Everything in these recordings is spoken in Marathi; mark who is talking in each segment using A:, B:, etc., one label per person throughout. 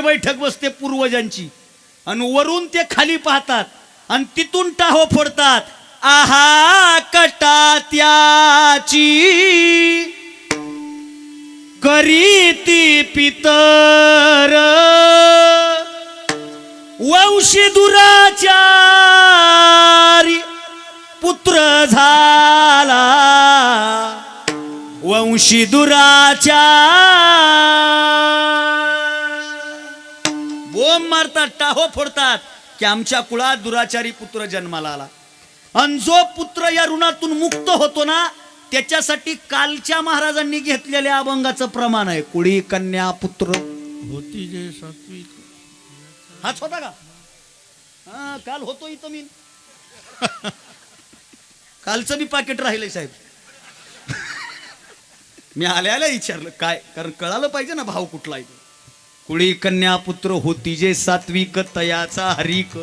A: बैठक बसते पूर्वजांची आणि वरून ते खाली पाहतात आणि तिथून टाहो फोडतात. आहा कटा त्याची करीती पितर वंशी दुराचारी पुत्र झाला वंशी दुराचार. बोंब मारतात, टाहो फोडतात की आमच्या कुळात दुराचारी पुत्र जन्माला आला. आणि जो पुत्र या ऋणातून मुक्त होतो ना त्याच्यासाठी कालच्या महाराजांनी घेतलेल्या अभंगाचं प्रमाण आहे. कुळी कन्या पुत्र
B: होती जे सात्विक.
A: हाच होता का? हा काल होतो इथं मी. कालचं मी पाकिट राहिलंय साहेब. मी आल्या विचारलं काय, कारण कळालं पाहिजे ना भाव कुठला आहे. कुळी कन्या पुत्र होती जे सात्विक तयाचा हरिक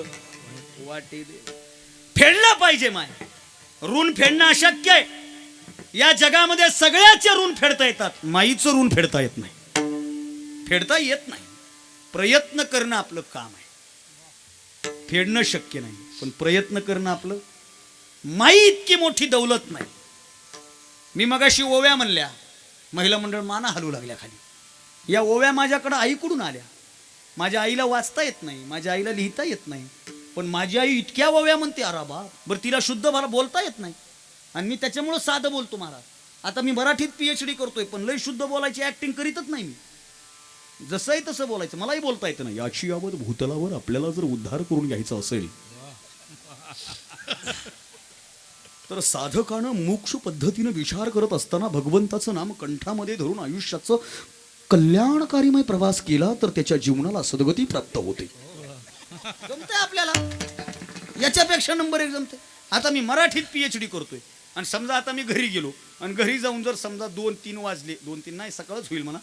A: वाटे दे. फेडलं पाहिजे माय. ऋण फेडणं अशक्य आहे. या जगामध्ये सगळ्याचे ऋण फेडता येतात, माईचं ऋण फेडता येत नाही. फेडता येत नाही. प्रयत्न करणं आपलं काम आहे. फेडणं शक्य नाही पण प्रयत्न करणं आपलं. माई इतकी मोठी दौलत नाही. मी मगाशी ओव्या म्हणल्या, महिला मंडळ माना हलू लागल्या खाली. या ओव्या माझ्याकडे आईकडून आल्या. माझ्या आईला वाचता येत नाही, माझ्या आईला लिहिता येत नाही, पण माझी आई इतक्या ओव्या म्हणते अरे बाप. बरं तिला शुद्ध मला बोलता येत नाही आणि मी त्याच्यामुळं साधं बोलतो महाराज. आता मी मराठीत PhD करतोय पण लय शुद्ध बोलायची ऍक्टिंग करीतच नाही मी. जसं आहे तसं बोलायचं. मलाही बोलता येतं नाही. याची यावत भूतलावर आपल्याला जर उद्धार करून घ्यायचा असेल तर साधकानं मोक्ष पद्धतीनं विचार करत असताना भगवंताचं नाम कंठामध्ये धरून आयुष्याचं कल्याणकारीमय प्रवास केला तर त्याच्या जीवनाला सद्गती प्राप्त होते. जमते आपल्याला. याच्यापेक्षा नंबर 1 जमते. आता मी मराठीत PhD करतोय आणि समजा आता मी घरी गेलो आणि घरी जाऊन जर समजा 2-3 वाजले, 2-3 नाही सकाळच होईल म्हणा,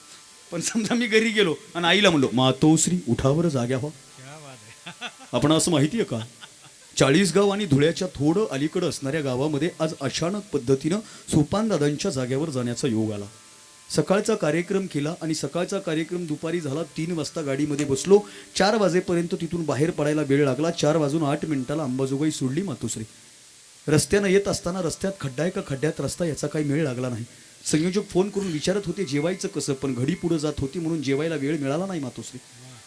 A: पण समजा मी घरी गेलो आणि आईला म्हणलो मातोश्री उठावर जाग्या व्हा. आपण असं माहिती आहे का, 40गाव आणि धुळ्याच्या थोडं अलीकडं असणाऱ्या गावामध्ये आज अचानक पद्धतीनं सोपान दादांच्या जाग्यावर जाण्याचा योग आला. सकाळचा कार्यक्रम केला आणि सकाळचा कार्यक्रम दुपारी झाला. 3 वाजता गाडीमध्ये बसलो. 4 वाजेपर्यंत तिथून बाहेर पडायला वेळ लागला. 4:08 अंबाजोगाई सोडली मातोश्री. रस्त्यानं येत असताना रस्त्यात खड्डा आहे का खड्ड्यात रस्ता याचा काही मेळ लागला नाही. संयोजक फोन करून विचारत होते जेवायचं कसं, पण घडी पुढे जात होती म्हणून जेवायला वेळ मिळाला नाही मातोश्री.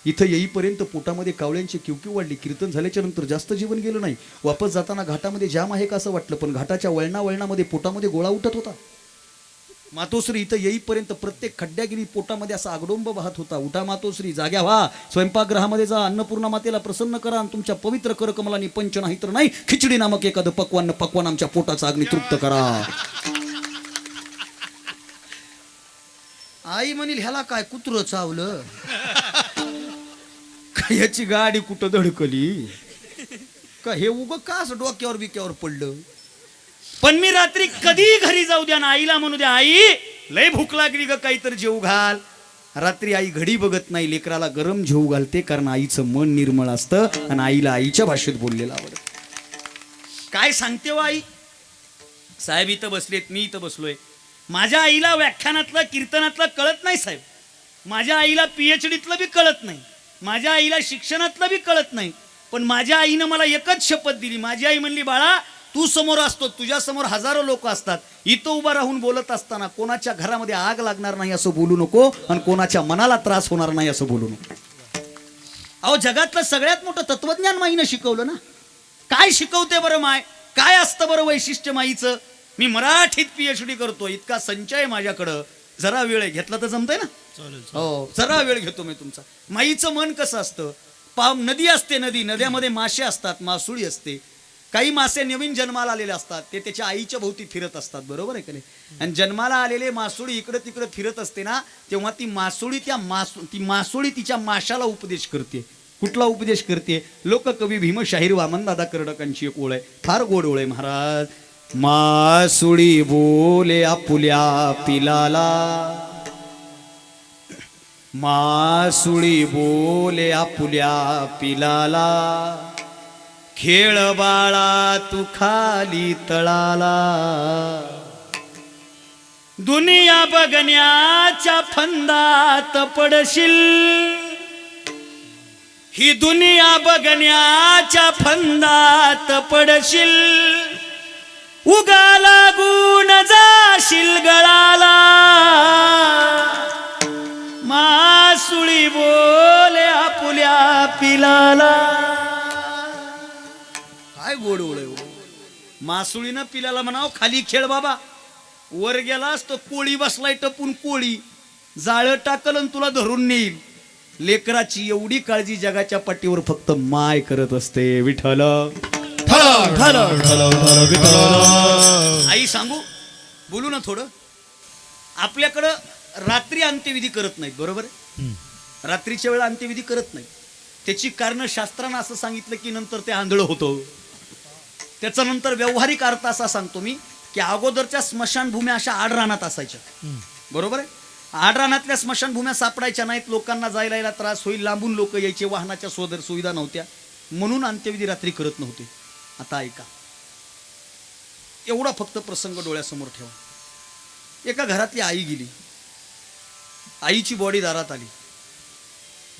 A: इथं येईपर्यंत पोटामध्ये कावळ्यांची किवकिव वाढली. कीर्तन झाल्याच्या नंतर जास्त जेवण गेलं नाही. वापस जाताना घाटामध्ये जाम आहे का असं वाटलं, पण घाटाच्या वळणामध्ये पोटामध्ये गोळा उठत होता. मातोश्री इथं येईपर्यंत प्रत्येक खड्ड्यागिरी पोटामध्ये असा आगडोंब वाहत होता. उठा मातोश्री, जाग्या व्हा, स्वयंपाकगृहामध्ये जा, अन्नपूर्णा मातेला प्रसन्न करा आणि तुमच्या पवित्र करकमलानी पंच नाही तर नाही खिचडी नामक एखादं पक्वान आमच्या पोटाचा अग्नी तृप्त करा. आई म्हणील ह्याला काय कुत्र चावलं याची गाडी कुठं धडकली का, हे उग का असं डोक्यावर बिक्यावर पडलं. पण मी रात्री कधी घरी जाऊ द्या ना आईला म्हणू द्या आई लय भूक लागली ग काहीतरी जेवू घाल. रात्री आई घडी बघत नाही, लेकराला गरम जेवू घालते, कारण आईचं मन निर्मळ असतं आणि आईला आईच्या भाषेत बोललेलं आवडतं. काय सांगते हो आई. साहेब इथं बसलेत, मी इथं बसलोय. माझ्या आईला व्याख्यानातलं कीर्तनातलं कळत नाही साहेब. माझ्या आईला PhDतलं बी कळत नाही. माझ्या आईला शिक्षणातलं बी कळत नाही. पण माझ्या आईनं मला एकच शपथ दिली. माझी आई म्हणली बाळा तू समोर असतो, तुझ्या समोर हजारो लोक असतात, इथं उभा राहून बोलत असताना कोणाच्या घरामध्ये आग लागणार नाही असं बोलू नको आणि कोणाच्या मनाला त्रास होणार नाही असं बोलू नको. अहो जगातलं सगळ्यात मोठं तत्वज्ञान माईनं शिकवलं ना. काय शिकवते बरं माय, काय असतं बरं वैशिष्ट्य माईचं. मी मराठीत PhD करतो, इतका संचय माझ्याकडं. जरा वेळ घेतला तर जमतंय ना. हो जरा वेळ घेतो मी तुमचा. माईचं मन कसं असतं. नदी असते, नद्यामध्ये मासे असतात, मासुळी असते. काही मासे नवीन जन्माला आलेले असतात, ते त्याच्या आईच्या भोवती फिरत असतात, बरोबर आहे का नाही. आणि जन्माला आलेले मासुळी इकडे तिकडे फिरत असते ना, तेव्हा ती मासुळी तिच्या माशाला उपदेश करते. कुठला उपदेश करते. लोककवी भीमशाहीर वामनदादा कर्डकांची एक ओळ आहे, फार गोड ओळ आहे महाराज. मासुळी बोले आपुल्या पिलाला, मासुळी बोले आपुल्या पिलाला, खेळ बाळा तू खाली तळाला, दुनिया बघण्याच्या फंदात पडशील, ही दुनिया बघण्याच्या फंदात पडशील, उगा लागून जाशील गळाला, मासुळी बोले आपुल्या पिलाला. काय गोड ओळ मासुळीनं पिलाला म्हणाव खाली खेळ बाबा, वर गेलास तर कोळी बसलाय टपून, कोळी जाळ टाकल आणि तुला धरून नेईल. लेकराची एवढी काळजी जगाच्या पाठीवर फक्त माय करत असते. विठ्ठल आई सांगू बोलू ना थोडं. आपल्याकडं रात्री अंत्यविधी करत नाहीत, बरोबर आहे? रात्रीच्या वेळा अंत्यविधी करत नाहीत. त्याची कारण शास्त्रानं असं सांगितलं की नंतर ते आंधळ होतं. त्याचा नंतर व्यावहारिक अर्थ असा सांगतो मी की अगोदरच्या स्मशानभूम्या अशा आडरानात असायच्या, बरोबर आहे? आडरानातल्या स्मशानभूम्या सापडायच्या नाहीत, लोकांना जायला यायला त्रास होईल, लांबून लोक यायचे, वाहनाच्या सुविधा नव्हत्या, म्हणून अंत्यविधी रात्री करत नव्हते. आता ऐका, एवढा फक्त प्रसंग डोळ्यासमोर ठेवा. एका घरातली आई गेली, आईची बॉडी दारात आली,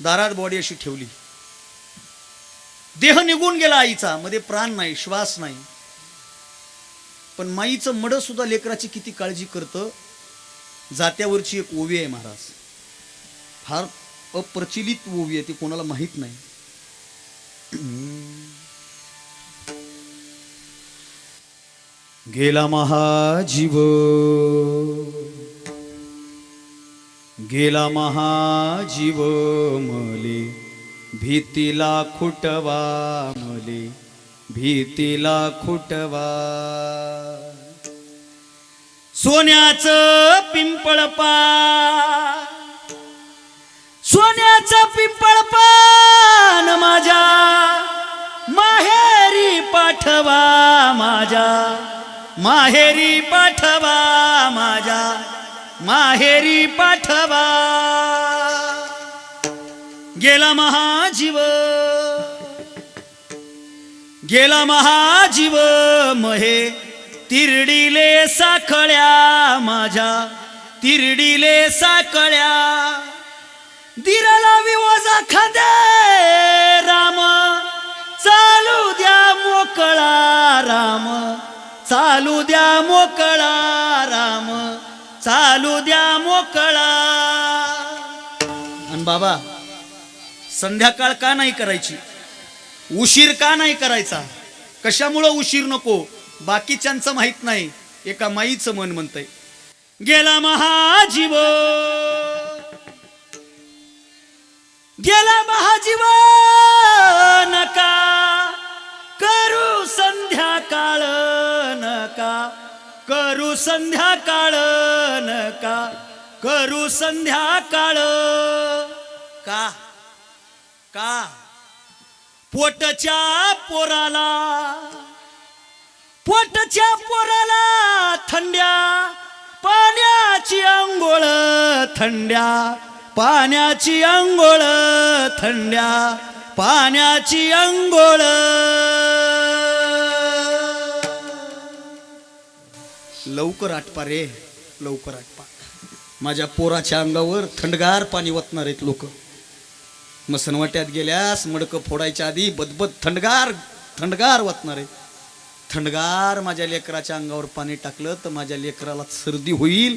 A: दारात बॉडी अशी ठेवली, देह निघून गेला आईचा, मध्ये प्राण नाही, श्वास नाही, पण माईचं मड सुद्धा लेकराची किती काळजी करतं. जात्यावरची एक ओवी आहे महाराज, फार अप्रचलित ओवी आहे, ती कोणाला माहित नाही. गेला महाजीव, गेला महाजीव मले, भीतीला खुटवा मले, भीतीला खुटवा. सोन्याचं पिंपळ पान, सोन्याचं पिंपळ पान माझ्या माहेरी पाठवा, माझ्या माहेरी पाठवा, माझ्या माहेरी पाठवा. गेला महाजीव, गेला महाजीव महे, तिरडीले साखळ्या, माझ्या तिरडीले साखळ्या. दिराला विवजा खांदे राम, चालू द्या मोकळा राम, चालू द्या मोकळा राम, चालू द्या मोकळा. आणि बाबा संध्याकाळ का नाही करायची, उशीर का नाही करायचा? कशामुळं उशीर नको, बाकीच्यांचं माहित नाही, एका माईचं मन म्हणतंय. गेला महाजीव, गेला महाजीव, नका करू संध्याकाळ, नका करू संध्याकाळ, नका करू संध्याकाळ. का का पोटच्या पोराला, पोटच्या पोराला थंड्या पाण्याची अंघोळ, थंड्या पाण्याची अंघोळ, थंड्या पाण्याची अंघोळ. लवकर आटपा रे, लवकर आटपा. माझ्या पोराच्या अंगावर थंडगार पाणी ओतणार आहेत लोक. मसनवाट्यात गेल्यास मडकं फोडायच्या आधी बदबद थंडगार थंडगार ओतणार आहे. थंडगार माझ्या लेकराच्या अंगावर पाणी टाकलं तर माझ्या लेकराला सर्दी होईल.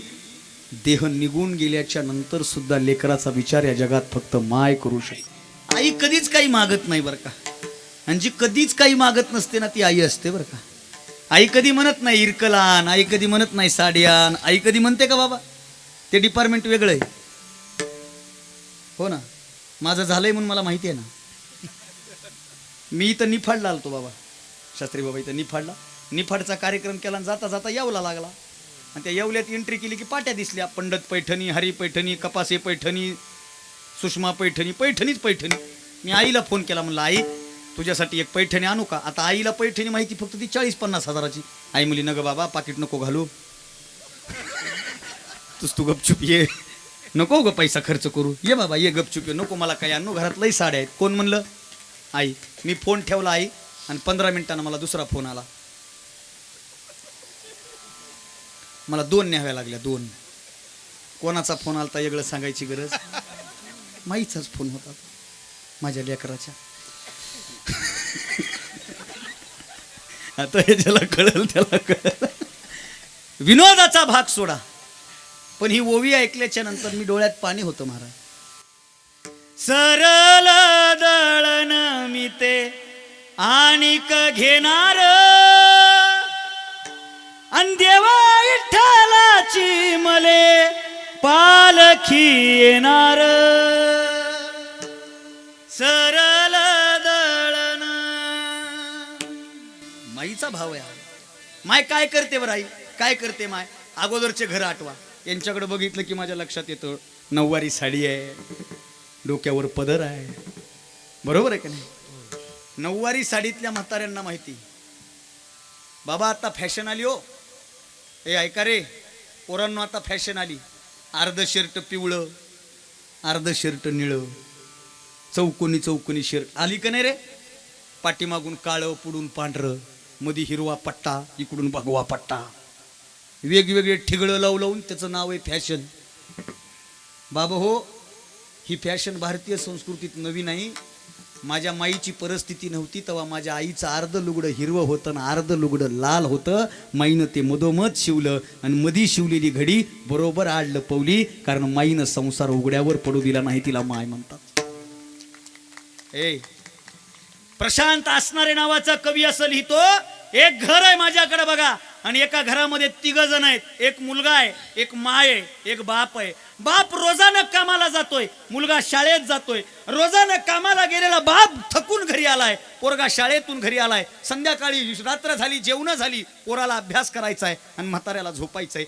A: देह निघून गेल्याच्या नंतर सुद्धा लेकराचा विचार या जगात फक्त माय करू शकते. आई कधीच काही मागत नाही बरं का, आणि जी कधीच काही मागत नसते ना ती आई असते बरं का. आई कधी म्हणत नाही इरकल आण, आई कधी म्हणत नाही साडी आण, आई कधी म्हणते का बाबा? ते डिपार्टमेंट वेगळं आहे. हो ना, माझं झालंय म्हणून मला माहिती आहे ना. मी इथं निफाडला आलतो बाबा, शास्त्री बाबा इथं निफाडला, निफाडचा कार्यक्रम केला आणि जाता जाता येवला लागला. आणि त्या येवल्यात एंट्री केली की पाट्या दिसल्या, पंडित पैठणी, हरी पैठणी, कपासे पैठणी, सुषमा पैठणी, पैठणीच पैठणी. मी आईला फोन केला, म्हणलं आई तुझ्यासाठी एक पैठणी आणू का? आता आईला पैठणी माहिती फक्त ती 40-50 हजाराची. आई म्हणली नग बाबा पाकिट नको घालू, तू गपचूप ये, नको ग पैसा खर्च करू, ये बाबा ये गपचूप ये, नको मला काय आणू, घरात लई साड्या आहेत. कोण म्हणलं? आई. मी फोन ठेवला आई, आणि 15 मिनिटांना मला दुसरा फोन आला. मला 2 न्याव्या लागल्या, 2. कोणाचा फोन आलता वेगळं सांगायची गरज, माईचाच फोन होता. माझ्या लेकराच्या. आता हे ज्याला कळेल त्याला कळेल. विनोदाचा भाग सोडा, पण ही ओवी ऐकल्याच्या नंतर मी डोळ्यात पाणी होतं महाराज. सरल दळण मी ते आणिक घेणार, अन देवा विठ्ठलाची मले पालखी येणार. सरल दळण. माईचा भाव आहे. माय काय करते बरं आई, काय करते माय? अगोदरचे घर आठवा. यांच्याकडे बघितलं की माझ्या लक्षात येतं नऊवारी साडी आहे, डोक्यावर पदर आहे. बरोबर आहे का नाही? नऊवारी साडीतल्या म्हाताऱ्यांना माहिती, बाबा आता फॅशन आली हो. हे ऐका रे पोरांनो, आता फॅशन आली. अर्ध शर्ट पिवळं, अर्ध शर्ट निळं, चौकोनी चौकोनी शर्ट आली का नाही रे? पाठीमागून काळं, पुढून पांढरं, मध्ये हिरवा पट्टा, इकडून भगवा पट्टा, वेगवेगळे ठिगळं लावून त्याचं नाव आहे फॅशन. बाबा हो, ही फॅशन भारतीय संस्कृतीत नवी नाही. माझ्या माईची परिस्थिती नव्हती तेव्हा माझ्या आईचं अर्ध लुगडं हिरवं होतं आणि अर्ध लुगडं लाल होतं. माईनं ते मधोमध शिवलं आणि मधी शिवलेली घडी बरोबर आड लपवली, कारण माईनं संसार उघड्यावर पडू दिला नाही. तिला माय म्हणतात. ए प्रशांत असणारे नावाचा कवी असं लिहितो, एक घर आहे माझ्याकडे बघा, आणि एका घरामध्ये 3 जण आहेत. एक मुलगा आहे, एक माय आहे, एक बाप आहे. बाप रोजानं कामाला जातोय, मुलगा शाळेत जातोय. रोजानं कामाला गेलेला बाप थकून घरी आलाय, पोरगा शाळेतून घरी आलाय. संध्याकाळी रात्र झाली, जेवण झाली, पोराला अभ्यास करायचा आहे आणि म्हाताऱ्याला झोपायचंय.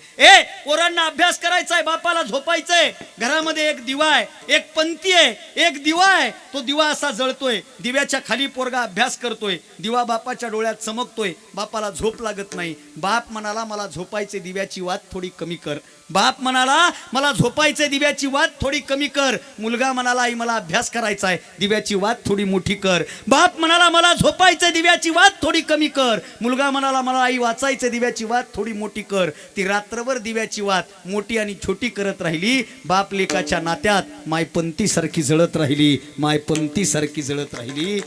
A: पोरांना अभ्यास करायचा आहे, बापाला झोपायचंय. घरामध्ये एक दिवा आहे, एक पंथी आहे, एक दिवा आहे. तो दिवा असा जळतोय, दिव्याच्या खाली पोरगा अभ्यास करतोय. दिवा बापाच्या डोळ्यात चमकतोय, बापाला झोप लागत नाही. बाप म्हणाला मला झोपायचे, दिव्याची वात थोडी कमी कर. बाप म्हणाला मला झोपायचे, दिव्याची वात थोडी कमी कर. मुलगा म्हणाला आई मला अभ्यास करायचा आहे, दिव्याची वात थोडी मोठी कर. बाप म्हणाला मला झोपायचे, दिव्याची वात थोडी कमी कर. मुलगा म्हणाला मला आई वाचायचे, दिव्याची वात थोडी मोठी कर. ती रात्रभर दिव्याची वात मोठी आणि छोटी करत राहिली. बाप लेकाच्या नात्यात मायपंथी सारखी जळत राहिली, मायपंथी सारखी जळत राहिली.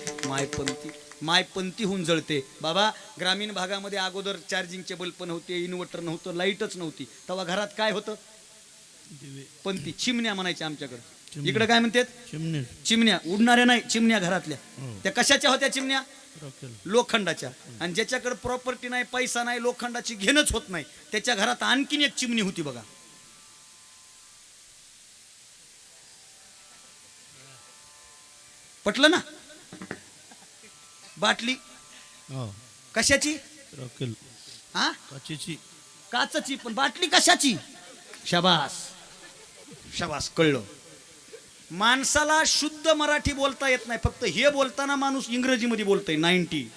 A: मायपंथी होऊन जळते. बाबा ग्रामीण भागामध्ये अगोदर चार्जिंगचे बल्ब नव्हते, इन्व्हर्टर नव्हतं, लाईटच नव्हती, तेव्हा घरात काय होतं? पंथी, चिमण्या म्हणायच्या आमच्याकडे. इकडे काय म्हणतात? चिमण्या. उडणाऱ्या नाही, चिमण्या घरातल्या. त्या कशाच्या होत्या चिमण्या? लोखंडाच्या. आणि ज्याच्याकडे प्रॉपर्टी नाही, पैसा नाही, लोखंडाची घेणंच होत नाही, त्याच्या घरात आणखीन एक चिमणी होती बघा. पटलं ना? बाटली कशाची? हा, काचची. पण बाटली कशाची? शाबास शाबास, कळलं. माणसाला शुद्ध मराठी बोलता येत नाही, फक्त हे बोलताना माणूस इंग्रजीमध्ये बोलतोय 90.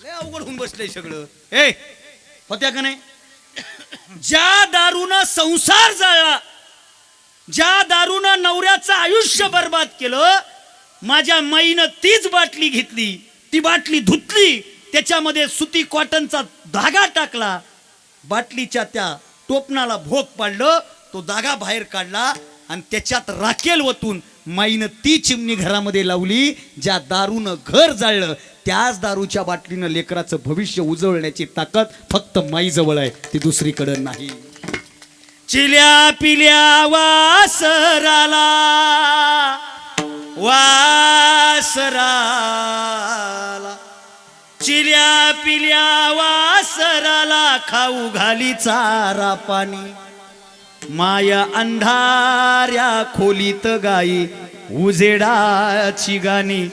A: लय अवघड होऊन बसलंय सगळं. होत्या का नाही? ज्या दारूनं संसार जाळला, ज्या दारूनं नवऱ्याचं आयुष्य बर्बाद केलं, माझ्या माईनं तीच बाटली घेतली, ती बाटली धुतली, त्याच्यामध्ये सुती कॉटनचा धागा टाकला, बाटलीच्या त्या टोपणाला भोक पाडलं, तो धागा बाहेर काढला आणि त्याच्यात राखेल वतून माईनं ती चिमणी घरामध्ये लावली. ज्या दारूनं घर जाळलं, त्याच दारूच्या बाटलीनं लेकराचं भविष्य उजळण्याची ताकद फक्त माईजवळ आहे, ती दुसरीकडे नाही. चिल्या पिल्या वासराला, वासराला, चिल्या पिल्या वासराला खाऊ घाली चारा पाणी. माया अंधाऱ्या खोलीत गाई उजेडाची गाणी,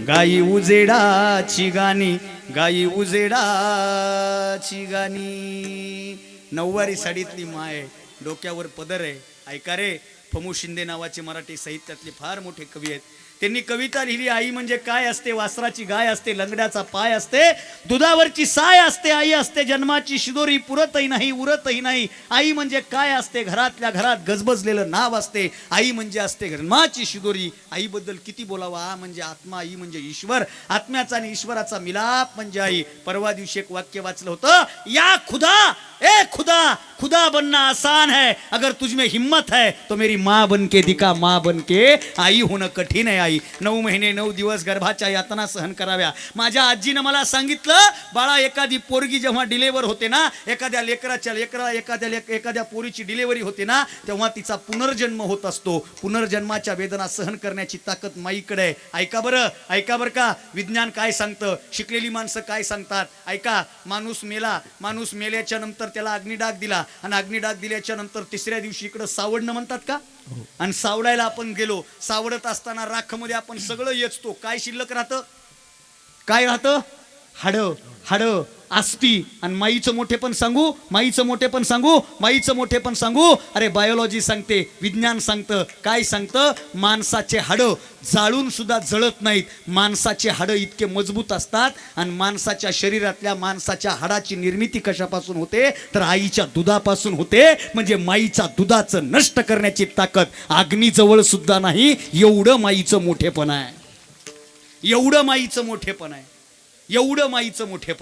A: गाई उजेडाची गाणी, गाई उजेडाची गाणी. नऊवारी साडीतली माय, डोक्यावर पदर आहे. ऐका रे, फमू शिंदे नावाचे मराठी साहित्यातले फार मोठे कवी आहेत. त्यांनी कविता लिहिली, आई म्हणजे काय असते? वासराची गाय असते, लंगड्याचा पाय असते, दुधावरची साय असते, आई असते जन्माची शिदोरी, पुरतही नाही उरतही नाही. आई म्हणजे काय असते? घरातल्या घरात गजबजलेलं नाव असते. आई म्हणजे असते जन्माची शिदोरी. आईबद्दल किती बोलावं? आ म्हणजे आत्मा, आई म्हणजे ईश्वर, आत्म्याचा आणि ईश्वराचा मिलाप म्हणजे आई. परवा दिवशी एक वाक्य वाचलं होतं, या खुदा, ए खुदा खुदा बनना आसान है, अगर तुझमें हिम्मत है तो मेरी माँ बन के दिखा, माँ बन के आई होणं कठीण आहे आई. 9 महिने 9 दिवस गर्भाच्या यातना सहन कराव्या. माझ्या आजीनं मला सांगितलं, बाळा एखादी पोरगी जेव्हा डिलेव्हर होते ना, एखाद्या पोरीची डिलेव्हरी होते ना, तेव्हा तिचा पुनर्जन्म होत असतो. पुनर्जन्माच्या वेदना सहन करण्याची ताकद माईकडे आहे. ऐका बरं का, विज्ञान काय सांगतं, शिकलेली माणसं काय सांगतात ऐका. माणूस मेल्याच्या नंतर त्याला अग्निडाग दिला, आणि अग्निडाग दिल्याच्या नंतर तिसऱ्या दिवशी इकडं सावडणं म्हणतात का, आणि सावडायला आपण गेलो. सावडत असताना राखमध्ये आपण सगळं येचतो. काय शिल्लक राहतं, काय राहतं, हाडं अस्ती. आणि माईचं मोठेपण सांगू, अरे बायोलॉजी सांगते, विज्ञान सांगतं, काय सांगतं, माणसाचे हाडं जाळून सुद्धा जळत नाहीत. माणसाचे हाडं इतके मजबूत असतात. आणि माणसाच्या शरीरातल्या माणसाच्या हाडाची निर्मिती कशापासून होते, तर आईच्या दुधापासून होते. म्हणजे माईच्या दुधाचं नष्ट करण्याची ताकद अग्नीजवळ सुद्धा नाही. एवढं माईचं मोठेपण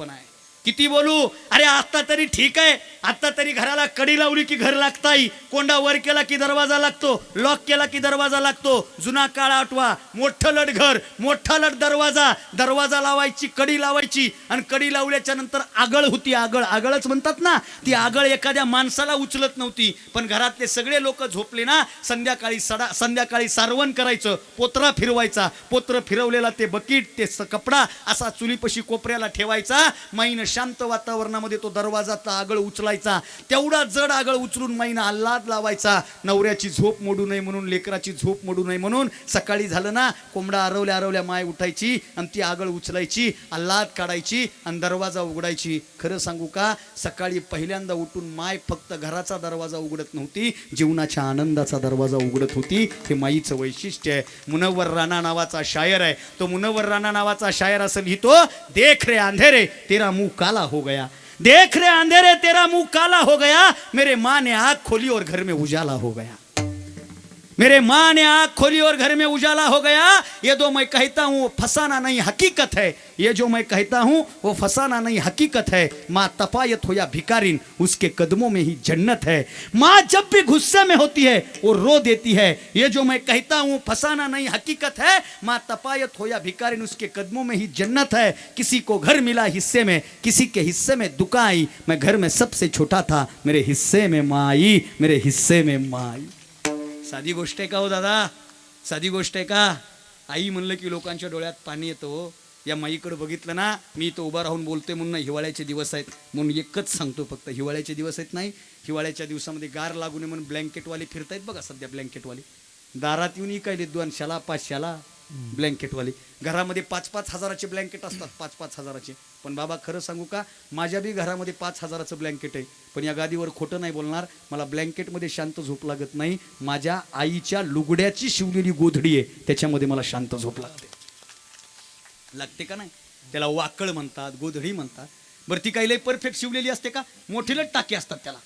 A: आहे. किती बोलू, अरे आता तरी ठीक आहे, आता तरी घराला कडी लावली की घर लागताई, कोंडा वर केला की दरवाजा लागतो, लॉक केला की दरवाजा लागतो. जुना काळ आठवा, मोठं लट घर, मोठा लट दरवाजा लावायची, कडी लावायची, आणि कडी लावल्याच्या नंतर आगळ होती. आगळच म्हणतात ना, ती आगळ एखाद्या माणसाला उचलत नव्हती. पण घरातले सगळे लोक झोपले ना, संध्याकाळी सारवण करायचं, पोत्रा फिरवायचा, पोत्र फिरवलेला ते बकीट, ते कपडा असा चुलीपशी कोपऱ्याला ठेवायचा. माईनं शांत वातावरणामध्ये तो दरवाजाचा आगळ उचलायचा. तेवढा जड आगळ उचलून माईनं आल्हाद लावायचा. नवऱ्याची झोप मोडू नये म्हणून, लेकराची झोप मोडू नये म्हणून. सकाळी झालं ना, कोंबडा आरवल्या माय उठायची, आणि ती आगळ उचलायची, आल्हाद काढायची, आणि दरवाजा उघडायची. खरं सांगू का, सकाळी पहिल्यांदा उठून माय फक्त घराचा दरवाजा उघडत नव्हती, जीवनाच्या आनंदाचा दरवाजा उघडत होती. हे माईचं वैशिष्ट्य आहे. मुनव्वर राणा नावाचा शायर आहे. तो मुनव्वर राणा नावाचा शायर असं लिहितो, देख रे अंधेरे तेरा मुंह काला हो गया, देख रे अंधेरे तेरा मुंह काला हो गया, मेरे माँ ने आँख खोली और घर में उजाला हो गया, मेरे माँ ने आँख खोली और घर में उजाला हो गया. ये जो मैं कहता हूँ फसाना नहीं हकीकत है, ये जो मैं कहता हूँ वो फसाना नहीं हकीकत है. माँ तपायत हो या भिकारिन उसके कदमों में ही जन्नत है. माँ जब भी गुस्से में होती है वो रो देती है. ये जो मैं कहता हूँ फसाना नहीं हकीकत है, माँ तपायत हो या भिकारिन उसके कदमों में ही जन्नत है. किसी को घर मिला हिस्से में, किसी के हिस्से में दुका आई, मैं घर में सबसे छोटा था, मेरे हिस्से में माँ आई, मेरे हिस्से में माँ आई. साधी गोष्ट आहे का हो दादा, साधी गोष्ट आहे का. आई म्हणलं की लोकांच्या डोळ्यात पाणी येतं हो. या माईकडे बघितलं ना, मी तो उभा राहून बोलतोय म्हणून हिवाळ्याचे दिवस आहेत म्हणून एकच सांगतो फक्त, हिवाळ्याचे दिवस आहेत नाही, हिवाळ्याच्या दिवसामध्ये गार लागू नये म्हणून ब्लँकेटवाले फिरतायत बघा सध्या. ब्लँकेटवाले दारात येऊन काय 200ला 500ला ब्लँकेटवाले. घरामध्ये 5-5 हजाराचे ब्लँकेट असतात, 5-5 हजाराचे. पण बाबा खरं सांगू का, माझ्या बी घरामध्ये 5 हजाराचं ब्लँकेट आहे. पण या गादीवर खोटं नाही बोलणार, मला ब्लँकेटमध्ये शांत झोप लागत नाही. माझ्या आईच्या लुगड्याची शिवलेली गोधडी आहे, त्याच्यामध्ये मला शांत झोप लागते का नाही. त्याला वाकळ म्हणतात, गोधडी म्हणतात. बरं ती काही लई परफेक्ट शिवलेली असते का, मोठेलट टाके असतात त्याला,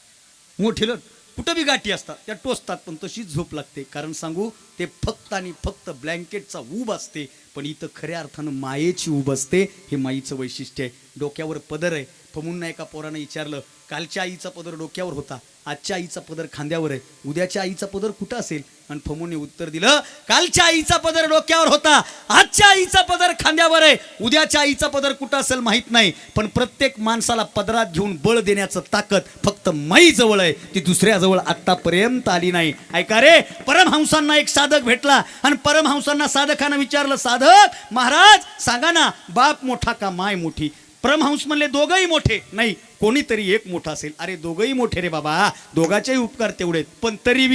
A: मोठेलट कुठं बी गाठी असतात त्या टोचतात, पण तशीच झोप लागते. कारण सांगू, ते फक्त आणि फक्त ब्लँकेटचा ऊब असते, पण इथं खऱ्या अर्थानं मायेची ऊब असते. हे माईचं वैशिष्ट्य आहे. डोक्यावर पदर आहे. फमुंना एका पोरानं विचारलं, कालच्या आईचा पदर डोक्यावर होता, आजच्या आईचा पदर खांद्यावर आहे, उद्याच्या आईचा पदर कुठं असेल. आणि फमुने उत्तर दिलं, कालच्या आईचा पदर डोक्यावर होता, आजच्या आईचा पदर खांद्यावर आहे, उद्याच्या आईचा पदर कुठं असेल माहित नाही. पण प्रत्येक माणसाला पदरात घेऊन बळ देण्याचं ताकद फक्त माई जवळ आहे, ती दुसऱ्या जवळ आतापर्यंत आली नाही. ऐका रे, परमहंसांना एक साधक भेटला, आणि परमहंसांना साधकानं विचारलं, साधक महाराज सांगा ना, बाप मोठा का माय मोठी. परमहंस म्हणले, दोघंही मोठे. नाही, कोणीतरी एक मोठा असेल. अरे दोघंही मोठे रे बाबा, दोघाचेही उपकार तेवढेत, पण तरी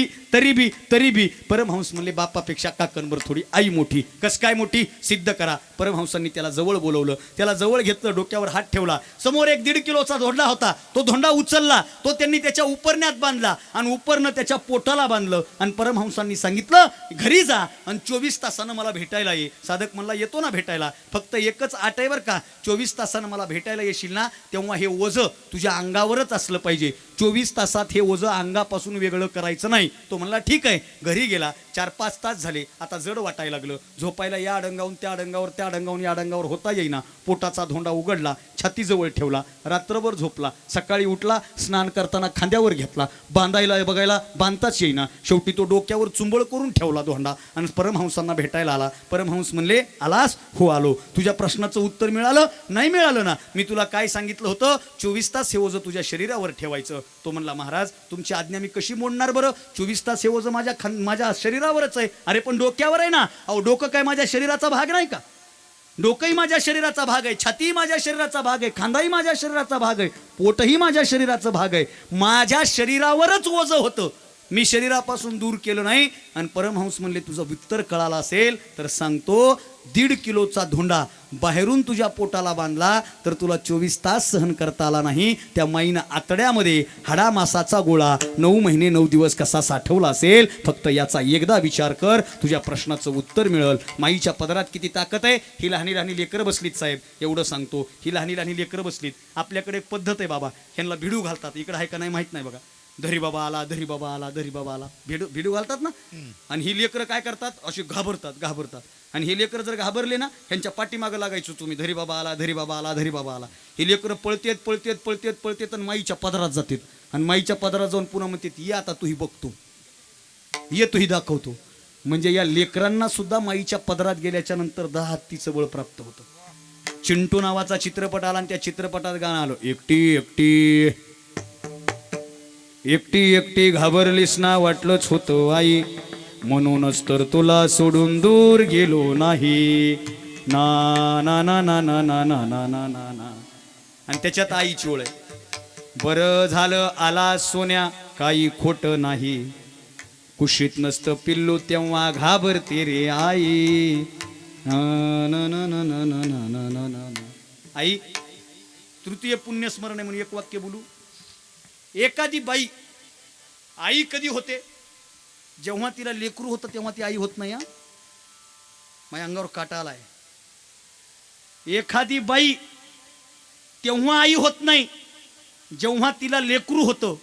A: बी परमहंस म्हणले, बापापेक्षा काकणभर थोडी आई मोठी. कस काय मोठी, सिद्ध करा. परमहंसांनी त्याला जवळ बोलवलं, त्याला जवळ घेतलं, डोक्यावर हात ठेवला. समोर 1-1.5 किलोचा धोंडा होता, तो धोंडा उचलला, तो त्यांनी त्याच्या उपरण्यात बांधला, आणि उपरनं त्याच्या पोटाला बांधलं. आणि परमहंसांनी सांगितलं, घरी जा आणि 24 तासानं मला भेटायला ये. साधक म्हणला, येतो ना भेटायला, फक्त एकच आट आहे बरं का, 24 तासानं मला भेटायला येशील ना, तेव्हा हे ओझं तुझ्या अंगावरच असलं पाहिजे. 24 तासात हे ओझं अंगापासून वेगळं करायचं नाही. तो म्हणला ठीक आहे. घरी गेला. 4-5 तास झाले. आता जड वाटायला लागलं. झोपायला या अडंगावून त्या अडंगावर, त्या अडंगावून या अडंगावर होता येईना. पोटाचा धोंडा उघडला, छातीजवळ ठेवला, रात्रभर झोपला. सकाळी उठला, स्नान करताना खांद्यावर घेतला, बांधायला बघायला बांधताच येईना. शेवटी तो डोक्यावर चुंबळ करून ठेवला धोंडा आणि परमहंसांना भेटायला आला. परमहंस म्हणले, आलास? हो आलो. तुझ्या प्रश्नाचं उत्तर मिळालं? नाही मिळालं ना. मी तुला काय सांगितलं होतं? 24 तास हे ओझं तुझ्या शरीरावर ठेवायचं. तो म्हणला, महाराज तुमची आज्ञा मी कशी मोडणार बरं? 24 तास हे ओझं माझ्या शरीरावरच आहे. अरे पण डोक्यावर आहे ना. अहो डोकं काय माझ्या शरीराचा भाग नाही का? डोकंही माझ्या शरीराचा भाग आहे, छातीही माझ्या शरीराचा भाग आहे, खांदाही माझ्या शरीराचा भाग आहे, पोटही माझ्या शरीराचा भाग आहे. माझ्या शरीरावरच ओझं होतं, मी शरीरापासून दूर केलं नाही. आणि परमहंस म्हणले, तुझं उत्तर कळालं असेल तर सांगतो. 1.5 किलोचा धोंडा बाहेरून तुझ्या पोटाला बांधला तर तुला 24 तास सहन करता आला नाही. त्या माईनं आतड्यामध्ये हाडामासाचा गोळा 9 महिने 9 दिवस कसा साठवला असेल, फक्त याचा एकदा विचार कर, तुझ्या प्रश्नाचं उत्तर मिळेल. माईच्या पदरात किती ताकद आहे. ही लहानी लहानी लेकरं बसलीत साहेब, एवढं सांगतो. ही लहानी लहानी लेकरं बसलीत. आपल्याकडे एक पद्धत आहे बाबा, ह्यांना भिडू घालतात. इकडे आहे का नाही माहित नाही बघा. धरी बाबा आला, धरी बाबा आला, धरी बाबा आला, भिडू घालतात ना. आणि ही लेकरं काय करतात, अशी घाबरतात. आणि हे लेकरं जर घाबरले ना, ह्यांच्या पाठीमागं लागायचो तुम्ही. धरी बाबा आला, धरी बाबा आला, धरी बाबा आला. ही लेकरं पळतेत आणि माईच्या पदरात जातात. आणि माईच्या पदरात जाऊन पुन्हा म्हणतात, ये आता तूही बघतो, ये तूही दाखवतो. म्हणजे या लेकरांना सुद्धा माईच्या पदरात गेल्याच्या नंतर 10 हत्तीचं बळ प्राप्त होतं. चिंटू नावाचा चित्रपट आला आणि त्या चित्रपटात गाणं आलं, एकटी एकटी एकटी एकटी घाबरलीस ना, वाटलंच होतं आई, म्हणूनच तर तुला सोडून दूर गेलो नाही. ना ना ना ना ना ना ना ना ना ना ना. आणि त्याच्यात आईची ओळ आहे. बरं झालं आला सोन्या, काही खोट नाही, कुशीत नसतं पिल्लू तेव्हा घाबरते रे आई. ना ना ना ना ना ना ना ना ना. आई तृतीय पुण्यस्मरण आहे म्हणून एक वाक्य बोलू. एखादी बाई आई कधी होते? जेव्हा तिला लेकरू होतं तेव्हा ती आई होत नाही. माझ्या अंगावर काटा आलाय. एखादी बाई तेव्हा आई होत नाही जेव्हा तिला लेकरू होतं.